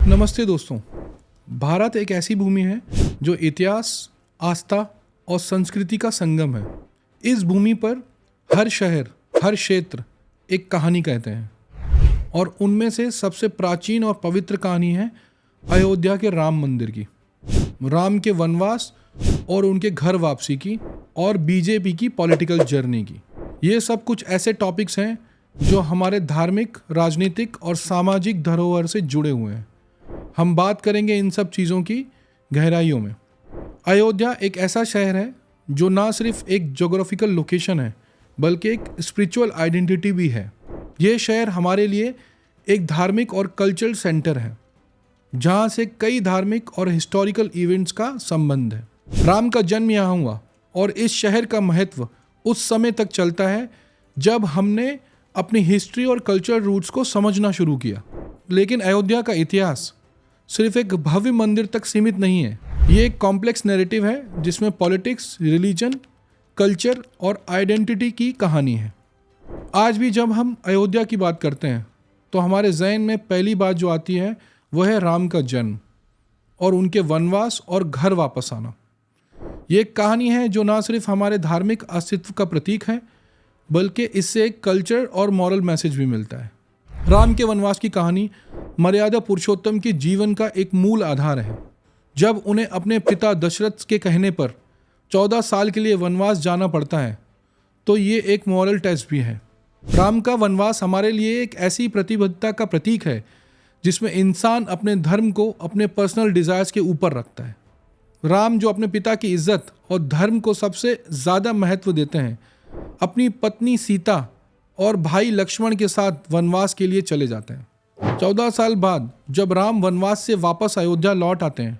नमस्ते दोस्तों। भारत एक ऐसी भूमि है जो इतिहास, आस्था और संस्कृति का संगम है। इस भूमि पर हर शहर, हर क्षेत्र एक कहानी कहते हैं और उनमें से सबसे प्राचीन और पवित्र कहानी है अयोध्या के राम मंदिर की, राम के वनवास और उनके घर वापसी की, और बीजेपी की पॉलिटिकल जर्नी की। ये सब कुछ ऐसे टॉपिक्स हैं जो हमारे धार्मिक, राजनीतिक और सामाजिक धरोहर से जुड़े हुए हैं। हम बात करेंगे इन सब चीज़ों की गहराइयों में। अयोध्या एक ऐसा शहर है जो ना सिर्फ एक ज्योग्राफिकल लोकेशन है बल्कि एक स्पिरिचुअल आइडेंटिटी भी है। ये शहर हमारे लिए एक धार्मिक और कल्चरल सेंटर है जहाँ से कई धार्मिक और हिस्टोरिकल इवेंट्स का संबंध है। राम का जन्म यहाँ हुआ और इस शहर का महत्व उस समय तक चलता है जब हमने अपनी हिस्ट्री और कल्चरल रूट्स को समझना शुरू किया। लेकिन अयोध्या का इतिहास सिर्फ एक भव्य मंदिर तक सीमित नहीं है। ये एक कॉम्प्लेक्स नैरेटिव है जिसमें पॉलिटिक्स, रिलीजन, कल्चर और आइडेंटिटी की कहानी है। आज भी जब हम अयोध्या की बात करते हैं तो हमारे जहन में पहली बात जो आती है वह है राम का जन्म और उनके वनवास और घर वापस आना। ये एक कहानी है जो ना सिर्फ हमारे धार्मिक अस्तित्व का प्रतीक है बल्कि इससे एक कल्चर और मॉरल मैसेज भी मिलता है। राम के वनवास की कहानी मर्यादा पुरुषोत्तम के जीवन का एक मूल आधार है। जब उन्हें अपने पिता दशरथ के कहने पर 14 साल के लिए वनवास जाना पड़ता है तो ये एक मॉरल टेस्ट भी है। राम का वनवास हमारे लिए एक ऐसी प्रतिबद्धता का प्रतीक है जिसमें इंसान अपने धर्म को अपने पर्सनल डिज़ायर्स के ऊपर रखता है। राम जो अपने पिता की इज्जत और धर्म को सबसे ज़्यादा महत्व देते हैं, अपनी पत्नी सीता और भाई लक्ष्मण के साथ वनवास के लिए चले जाते हैं। 14 साल बाद जब राम वनवास से वापस अयोध्या लौट आते हैं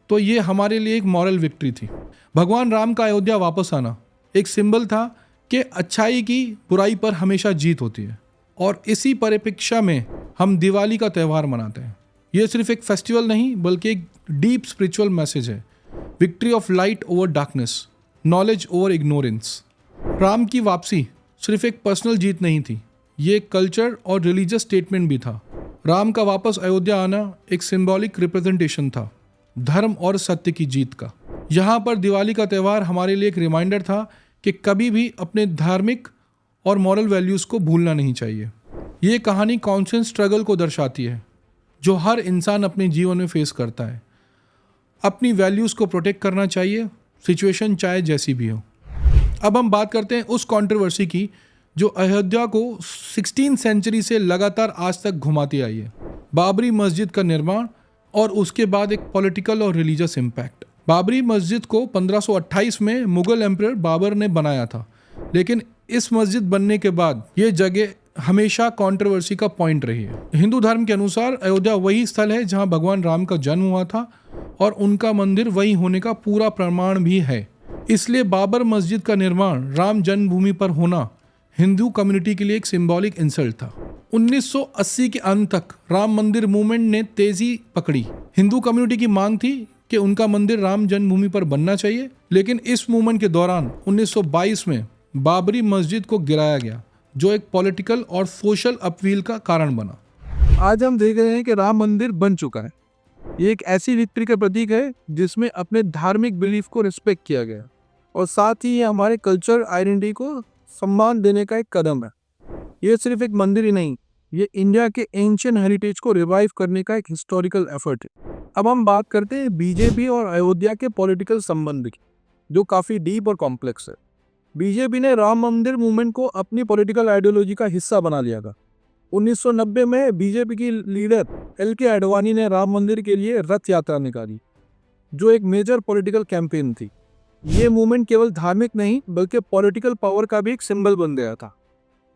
तो ये हमारे लिए एक मॉरल विक्ट्री थी। भगवान राम का अयोध्या वापस आना एक सिंबल था कि अच्छाई की बुराई पर हमेशा जीत होती है, और इसी परिप्रेक्ष्य में हम दिवाली का त्यौहार मनाते हैं। ये सिर्फ एक फेस्टिवल नहीं बल्कि एक डीप स्पिरिचुअल मैसेज है, victory of light over darkness, knowledge over ignorance. Ram की वापसी सिर्फ एक पर्सनल जीत नहीं थी, ये एक कल्चर और रिलीजियस स्टेटमेंट भी था। राम का वापस अयोध्या आना एक सिंबॉलिक रिप्रेजेंटेशन था धर्म और सत्य की जीत का। यहाँ पर दिवाली का त्यौहार हमारे लिए एक रिमाइंडर था कि कभी भी अपने धार्मिक और मॉरल वैल्यूज़ को भूलना नहीं चाहिए। ये कहानी कॉन्शियस स्ट्रगल को दर्शाती है जो हर इंसान अपने जीवन में फेस करता है। अपनी वैल्यूज़ को प्रोटेक्ट करना चाहिए, सिचुएशन चाहे जैसी भी हो। अब हम बात करते हैं उस कंट्रोवर्सी की जो अयोध्या को 16वीं सेंचुरी से लगातार आज तक घुमाती आई है। बाबरी मस्जिद का निर्माण और उसके बाद एक पॉलिटिकल और रिलीजियस इम्पैक्ट। बाबरी मस्जिद को 1528 में मुगल एम्परर बाबर ने बनाया था, लेकिन इस मस्जिद बनने के बाद ये जगह हमेशा कंट्रोवर्सी का पॉइंट रही है। हिंदू धर्म के अनुसार अयोध्या वही स्थल है जहां भगवान राम का जन्म हुआ था और उनका मंदिर वही होने का पूरा प्रमाण भी है। इसलिए बाबर मस्जिद का निर्माण राम जन्मभूमि पर होना हिंदू कम्युनिटी के लिए एक सिंबॉलिक इंसल्ट था। 1980 के अंत तक राम मंदिर मूवमेंट ने तेजी पकड़ी। हिंदू कम्युनिटी की मांग थी कि उनका मंदिर राम जन्मभूमि पर बनना चाहिए, लेकिन इस मूवमेंट के दौरान 1922 में बाबरी मस्जिद को गिराया गया जो एक पॉलिटिकल और सोशल अपील का कारण बना। आज हम देख रहे हैं कि राम मंदिर बन चुका है। ये एक ऐसी विक्ट्री का प्रतीक है जिसमें अपने धार्मिक बिलीफ को रिस्पेक्ट किया गया और साथ ही ये हमारे कल्चर आइडेंटिटी को सम्मान देने का एक कदम है। ये सिर्फ एक मंदिर ही नहीं, ये इंडिया के एंशिएंट हेरिटेज को रिवाइव करने का एक हिस्टोरिकल एफर्ट है। अब हम बात करते हैं बीजेपी और अयोध्या के पॉलिटिकल संबंध की, जो काफ़ी डीप और कॉम्प्लेक्स है। बीजेपी ने राम मंदिर मूवमेंट को अपनी पॉलिटिकल आइडियोलॉजी का हिस्सा बना लिया था। 1990 में बीजेपी की लीडर LK आडवाणी ने राम मंदिर के लिए रथ यात्रा निकाली, जो एक मेजर पॉलिटिकल कैंपेन थी। ये मूवमेंट केवल धार्मिक नहीं बल्कि पॉलिटिकल पावर का भी एक सिंबल बन गया था।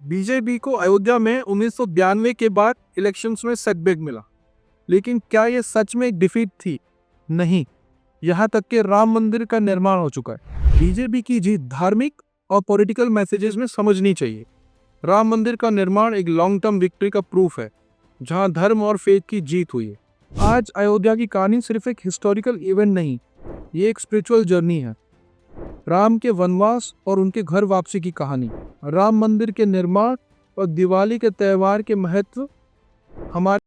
बीजेपी को अयोध्या में 1992 के बाद इलेक्शंस में सेटबैक मिला, लेकिन क्या ये सच में एक डिफीट थी? नहीं, यहाँ तक कि राम मंदिर का निर्माण हो चुका है। बीजेपी की जीत धार्मिक और पॉलिटिकल मैसेजेस में समझनी चाहिए। राम मंदिर का निर्माण एक लॉन्ग टर्म विक्ट्री का प्रूफ है जहाँ धर्म और फेथ की जीत हुई है। आज अयोध्या की कहानी सिर्फ एक हिस्टोरिकल इवेंट नहीं, ये एक स्पिरिचुअल जर्नी है। राम के वनवास और उनके घर वापसी की कहानी, राम मंदिर के निर्माण और दिवाली के त्यौहार के महत्व हमारे